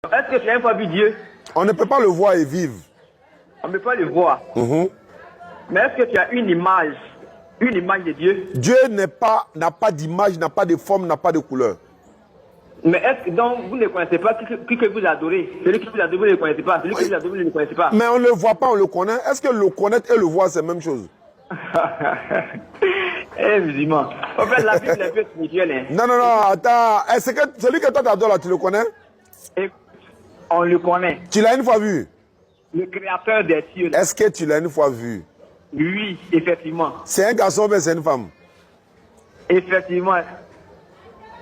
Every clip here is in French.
Est-ce que tu as une fois vu Dieu? On ne peut pas le voir et vivre. On ne peut pas le voir. Mais est-ce que tu as une image de Dieu? Dieu n'a pas d'image, n'a pas de forme, n'a pas de couleur. Mais est-ce que donc vous ne connaissez pas qui que vous adorez? Celui qui vous adore, vous ne le connaissez pas. Celui qui vous adore, vous ne le connaissez pas. Mais on ne le voit pas, on le connaît. Est-ce que le connaître et le voir, c'est la même chose? Eh, musulman. En fait, la Bible est un peu spirituelle. Hein. Non, attends. Est-ce que celui que toi t'adores là, tu le connais? Et on le connaît. Tu l'as une fois vu? Le créateur des cieux. Est-ce que tu l'as une fois vu? Oui, effectivement. C'est un garçon ou bien c'est une femme? Effectivement.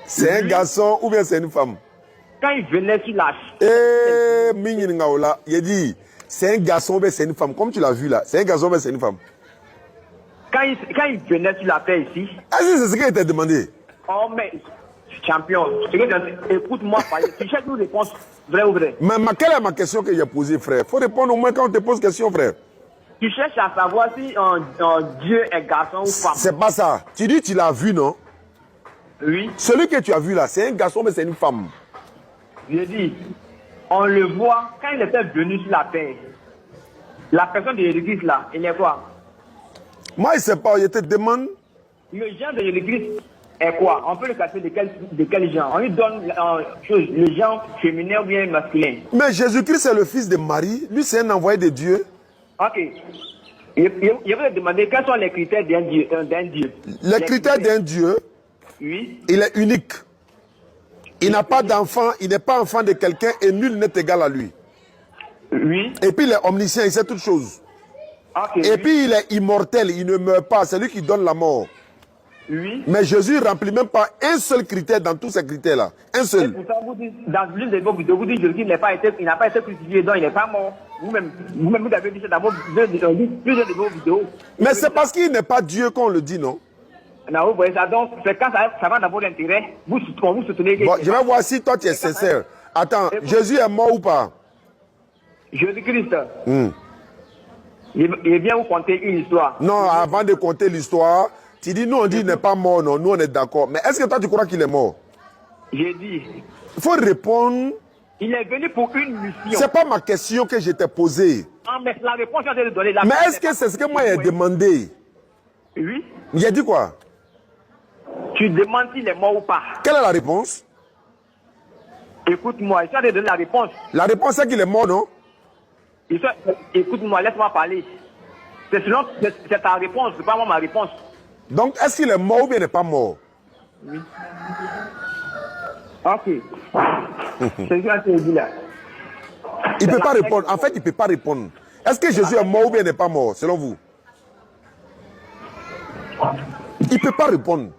C'est un garçon ou bien c'est une femme? Quand il venait sur la... Il a dit, c'est un garçon ou bien c'est une femme? Comme tu l'as vu là, c'est un garçon ou bien c'est une femme? Quand il venait sur la terre ici... Est-ce que c'est ce qu'il t'a demandé? Oh, mais... Champion, écoute-moi parler. Tu cherches une réponse vraie ou vraie? Mais quelle est ma question que j'ai posée, frère? Il faut répondre au moins quand on te pose question, frère. Tu cherches à savoir si un Dieu est garçon ou femme. C'est pas ça. Tu dis tu l'as vu, non? Oui. Celui que tu as vu là, c'est un garçon mais c'est une femme. J'ai dit, on le voit quand il était venu sur la terre. La personne de l'église là, il est quoi? Moi, je ne sais pas, je te demande. Le genre de l'église est quoi? On peut le classer de quel genre? On lui donne le genre féminin ou bien masculin. Mais Jésus-Christ est le fils de Marie. Lui, c'est un envoyé de Dieu. Ok. Je vais te demander quels sont les critères d'un Dieu. Les critères d'un Dieu, oui. Il est unique. Il n'a pas d'enfant, il n'est pas enfant de quelqu'un et nul n'est égal à lui. Oui. Et puis il est omniscient, il sait toutes choses. Okay, et puis il est immortel, il ne meurt pas, c'est lui qui donne la mort. Oui. Mais Jésus ne remplit même pas un seul critère dans tous ces critères-là. Un seul. Et pour ça, vous dites, dans l'une de vos vidéos, vous dites que Jésus n'a pas été crucifié, donc il n'est pas mort. Vous-même, vous avez dit ça dans plusieurs de vos vidéos. Mais c'est parce qu'il n'est pas Dieu qu'on le dit, non? Non, vous voyez ça, donc c'est quand ça va dans votre intérêt, vous soutenez. Bon, je vais voir si toi tu es sincère. Attends, Jésus est mort ou pas? Jésus-Christ. Il vient vous conter une histoire. Non, avant de conter l'histoire, tu dis, nous on dit qu'il n'est pas mort, non, nous on est d'accord. Mais est-ce que toi tu crois qu'il est mort? J'ai dit. Il faut répondre. Il est venu pour une mission. C'est pas ma question que je t'ai posée. Ah, mais la réponse que je vais te donner. Mais est-ce que c'est ce que moi j'ai demandé? Oui. J'ai dit quoi? Tu demandes s'il est mort ou pas. Quelle est la réponse? Écoute-moi, je vais te donner la réponse. La réponse c'est qu'il est mort, non? Écoute-moi, laisse-moi parler. C'est ta réponse, c'est pas moi ma réponse. Donc, est-ce qu'il est mort ou bien il n'est pas mort? Oui. Ok. C'est ce que je te dis là. Il ne peut pas répondre. En fait, il ne peut pas répondre. Est-ce que Jésus est mort ou bien il n'est pas mort, selon vous? Il ne peut pas répondre.